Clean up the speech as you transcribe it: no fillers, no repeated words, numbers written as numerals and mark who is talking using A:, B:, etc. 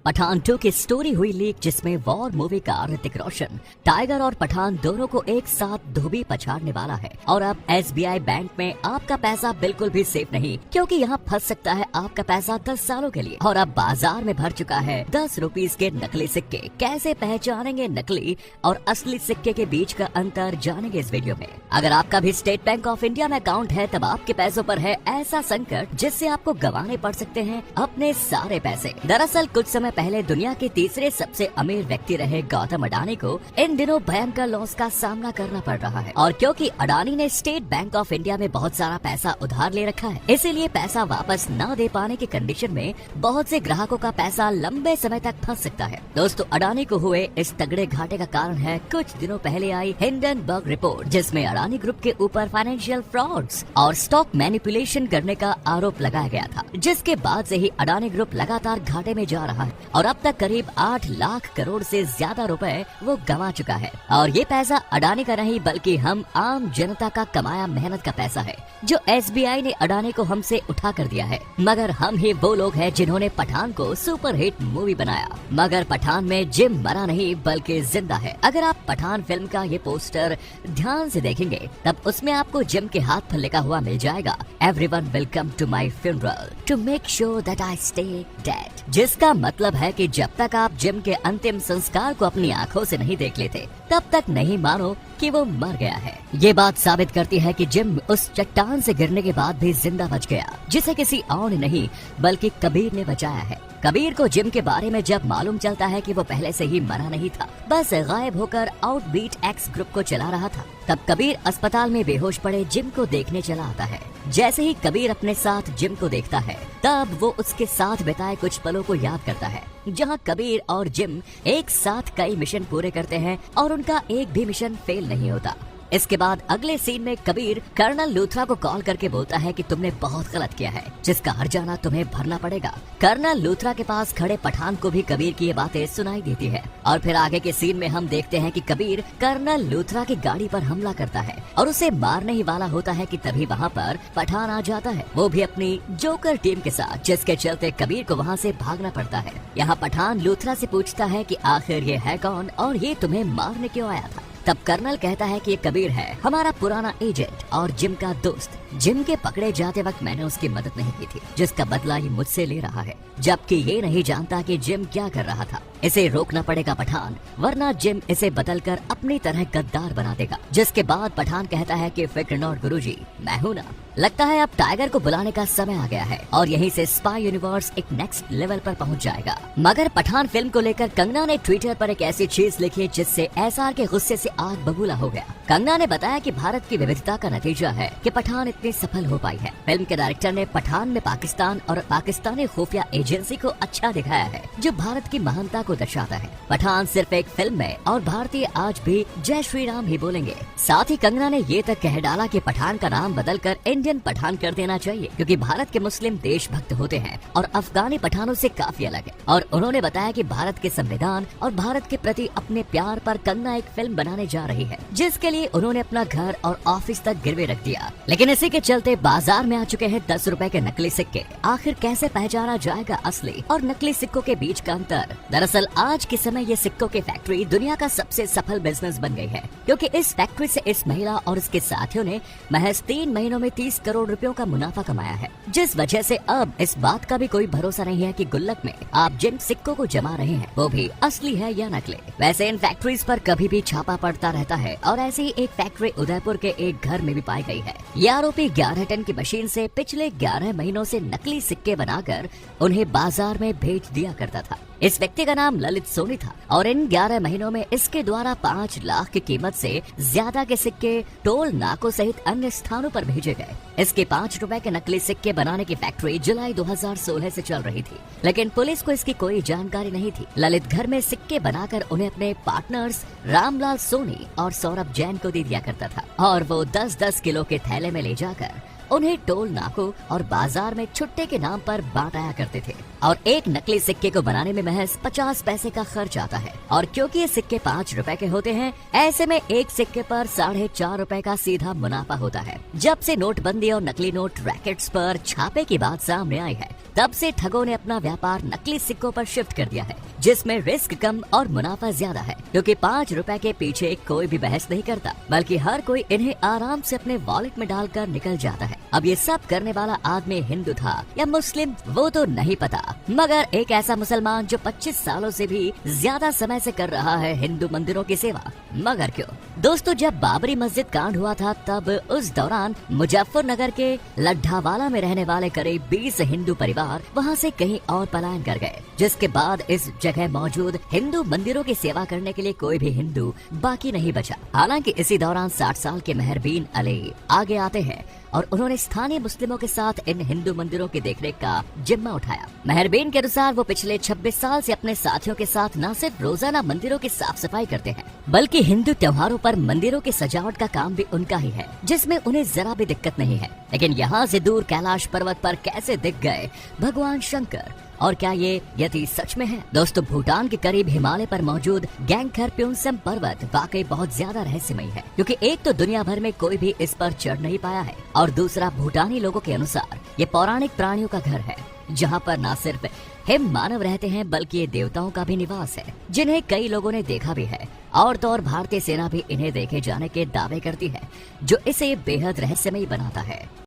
A: पठान 2 की स्टोरी हुई लीक, जिसमें वॉर मूवी का ऋतिक रोशन टाइगर और पठान दोनों को एक साथ धोबी पछाड़ने वाला है। और अब SBI बैंक में आपका पैसा बिल्कुल भी सेफ नहीं, क्योंकि यहाँ फंस सकता है आपका पैसा 10 सालों के लिए। और अब बाजार में भर चुका है 10 रुपीज के नकली सिक्के। कैसे पहचानेंगे नकली और असली सिक्के के बीच का अंतर, जानेंगे इस वीडियो में। अगर आपका भी स्टेट बैंक ऑफ इंडिया में अकाउंट है, तब आपके पैसों पर है ऐसा संकट जिससे आपको गंवाने पड़ सकते हैं अपने सारे पैसे। दरअसल कुछ समय पहले दुनिया के तीसरे सबसे अमीर व्यक्ति रहे गौतम अडानी को इन दिनों भयंकर लॉस का सामना करना पड़ रहा है। और क्योंकि अडानी ने स्टेट बैंक ऑफ इंडिया में बहुत सारा पैसा उधार ले रखा है, इसीलिए पैसा वापस न दे पाने की कंडीशन में बहुत से ग्राहकों का पैसा लंबे समय तक फंस सकता है। दोस्तों, अडानी को हुए इस तगड़े घाटे का कारण है कुछ दिनों पहले आई हिंडनबर्ग रिपोर्ट, जिसमें अडानी ग्रुप के ऊपर फाइनेंशियल फ्रॉड्स और स्टॉक मैनिपुलेशन करने का आरोप लगाया गया था, जिसके बाद से ही अडानी ग्रुप लगातार घाटे में जा रहा है और अब तक करीब 8 लाख करोड़ से ज्यादा रुपए वो गंवा चुका है। और ये पैसा अडानी का नहीं, बल्कि हम आम जनता का कमाया मेहनत का पैसा है, जो SBI ने अडानी को हमसे उठा कर दिया है। मगर हम ही वो लोग हैं जिन्होंने पठान को सुपर हिट मूवी बनाया। मगर पठान में जिम मरा नहीं, बल्कि जिंदा है। अगर आप पठान फिल्म का ये पोस्टर ध्यान से देखेंगे, तब उसमें आपको जिम के हाथ पर लिखा हुआ मिल जाएगा, everyone will come to my funeral to make sure that I stay dead, जिसका मतलब है कि जब तक आप जिम के अंतिम संस्कार को अपनी आंखों से नहीं देख लेते, तब तक नहीं मानो कि वो मर गया है। ये बात साबित करती है कि जिम उस चट्टान से गिरने के बाद भी जिंदा बच गया, जिसे किसी और ने नहीं बल्कि कबीर ने बचाया है। कबीर को जिम के बारे में जब मालूम चलता है कि वो पहले से ही मरा नहीं था, बस गायब होकर आउटबीट एक्स ग्रुप को चला रहा था, तब कबीर अस्पताल में बेहोश पड़े जिम को देखने चला आता है। जैसे ही कबीर अपने साथ जिम को देखता है, तब वो उसके साथ बिताए कुछ पलों को याद करता है, जहां कबीर और जिम एक साथ कई मिशन पूरे करते हैं और उनका एक भी मिशन फेल नहीं होता। इसके बाद अगले सीन में कबीर कर्नल लूथरा को कॉल करके बोलता है कि तुमने बहुत गलत किया है, जिसका हर्जाना तुम्हें भरना पड़ेगा। कर्नल लूथरा के पास खड़े पठान को भी कबीर की ये बातें सुनाई देती है। और फिर आगे के सीन में हम देखते हैं कि कबीर कर्नल लूथरा की गाड़ी पर हमला करता है और उसे मारने ही वाला होता है कि तभी वहाँ पर पठान आ जाता है, वो भी अपनी जोकर टीम के साथ, जिसके चलते कबीर को वहाँ से भागना पड़ता है। यहाँ पठान लूथरा से पूछता है कि आखिर ये है कौन और ये तुम्हें मारने क्यों आया था। तब कर्नल कहता है कि ये कबीर है, हमारा पुराना एजेंट और जिम का दोस्त। जिम के पकड़े जाते वक्त मैंने उसकी मदद नहीं की थी, जिसका बदला ये मुझसे ले रहा है, जबकि ये नहीं जानता कि जिम क्या कर रहा था। इसे रोकना पड़ेगा पठान, वरना जिम इसे बदलकर अपनी तरह गद्दार बना देगा। जिसके बाद पठान कहता है कि फिक्र नॉट गुरुजी, मैं हूं ना। लगता है अब टाइगर को बुलाने का समय आ गया है और यहीं से स्पाई यूनिवर्स एक नेक्स्ट लेवल पर पहुंच जाएगा। मगर पठान फिल्म को लेकर कंगना ने ट्विटर पर एक ऐसी चीज लिखी जिससे SR के गुस्से से आग बबूला हो गया। कंगना ने बताया कि भारत की विविधता का नतीजा है कि पठान इतनी सफल हो पाई है। फिल्म के डायरेक्टर ने पठान में पाकिस्तान और पाकिस्तानी खुफिया एजेंसी को अच्छा दिखाया है, जो भारत की महानता को दर्शाता है। पठान सिर्फ एक फिल्म है और भारतीय आज भी जय श्री राम ही बोलेंगे। साथ ही कंगना ने ये तक कह डाला कि पठान का नाम बदलकर इंडियन पठान कर देना चाहिए, क्योंकि भारत के मुस्लिम देशभक्त होते हैं और अफगानी पठानों से काफी अलग है। और उन्होंने बताया कि भारत के संविधान और भारत के प्रति अपने प्यार पर कंगना एक फिल्म बनाने जा रही है, जिसके लिए उन्होंने अपना घर और ऑफिस तक गिरवे रख दिया। लेकिन इसी के चलते बाजार में आ चुके हैं 10 रुपए के नकली सिक्के। आखिर कैसे पहचाना जाएगा असली और नकली सिक्कों के बीच का अंतर? दरअसल आज के समय ये सिक्कों की फैक्ट्री दुनिया का सबसे सफल बिजनेस बन गई है, क्योंकि इस फैक्ट्री से इस महिला और उसके साथियों ने महज 3 महीनों में 30 करोड़ रुपयों का मुनाफा कमाया है। जिस वजह से अब इस बात का भी कोई भरोसा नहीं है कि गुल्लक में आप जिन सिक्कों को जमा रहे हैं वो भी असली है या नकली। वैसे इन फैक्ट्रीज पर कभी भी छापा पड़ता रहता है और ऐसी ही एक फैक्ट्री उदयपुर के एक घर में भी पाई गई है। ये आरोपी 11 टन की मशीन से पिछले 11 महीनों से नकली सिक्के बनाकर उन्हें बाजार में भेज दिया करता था। इस व्यक्ति का नाम ललित सोनी था और इन 11 महीनों में इसके द्वारा 5 लाख की कीमत से ज्यादा के सिक्के टोल नाकों सहित अन्य स्थानों पर भेजे गए। इसके 5 रुपए के नकली सिक्के बनाने की फैक्ट्री जुलाई 2016 से चल रही थी, लेकिन पुलिस को इसकी कोई जानकारी नहीं थी। ललित घर में सिक्के बनाकर उन्हें अपने पार्टनर्स रामलाल सोनी और सौरभ जैन को दे दिया करता था और वो 10-10 किलो के थैले में ले जाकर उन्हें टोल नाकों और बाजार में छुट्टे के नाम पर बांटाया करते थे। और एक नकली सिक्के को बनाने में महज 50 पैसे का खर्च आता है। और क्योंकि ये सिक्के 5 रुपए के होते हैं, ऐसे में एक सिक्के पर 4.5 रुपए का सीधा मुनाफा होता है। जब से नोटबंदी और नकली नोट रैकेट्स पर छापे की बात सामने आई है, तब से ठगों ने अपना व्यापार नकली सिक्कों पर शिफ्ट कर दिया है, जिसमें रिस्क कम और मुनाफा ज्यादा है, क्योंकि 5 रुपए के पीछे कोई भी बहस नहीं करता, बल्कि हर कोई इन्हें आराम से अपने वॉलेट में डालकर निकल जाता है। अब ये सब करने वाला आदमी हिंदू था या मुस्लिम वो तो नहीं पता, मगर एक ऐसा मुसलमान जो 25 सालों से भी ज्यादा समय से कर रहा है हिंदू मंदिरों की सेवा। मगर क्यों? दोस्तों, जब बाबरी मस्जिद कांड हुआ था तब उस दौरान मुजफ्फरनगर के लड्ढावाला में रहने वाले करीब 20 हिंदू परिवार वहां से कहीं और पलायन कर गए, जिसके बाद इस जगह मौजूद हिंदू मंदिरों की सेवा करने के लिए कोई भी हिंदू बाकी नहीं बचा। हालांकि इसी दौरान 60 साल के मेहरबीन अली आगे आते हैं और उन्होंने स्थानीय मुस्लिमों के साथ इन हिंदू मंदिरों की देखरेख का जिम्मा उठाया। मेहरबीन के अनुसार वो पिछले 26 साल से अपने साथियों के साथ न सिर्फ रोजाना मंदिरों की साफ सफाई करते हैं, बल्कि हिंदू त्योहारों पर मंदिरों की सजावट का काम भी उनका ही है, जिसमें उन्हें जरा भी दिक्कत नहीं है। लेकिन यहाँ से दूर कैलाश पर्वत पर कैसे दिख गए भगवान शंकर, और क्या ये यदि सच में है? दोस्तों, भूटान के करीब हिमालय पर मौजूद गैंगखर प्योंगसम पर्वत वाकई बहुत ज्यादा रहस्यमय है, क्योंकि एक तो दुनिया भर में कोई भी इस पर चढ़ नहीं पाया है, और दूसरा भूटानी लोगों के अनुसार ये पौराणिक प्राणियों का घर है, जहाँ पर न सिर्फ हिम मानव रहते हैं बल्कि ये देवताओं का भी निवास है, जिन्हें कई लोगों ने देखा भी है। और तो और भारतीय सेना भी इन्हें देखे जाने के दावे करती है, जो इसे बेहद रहस्यमयी बनाता है।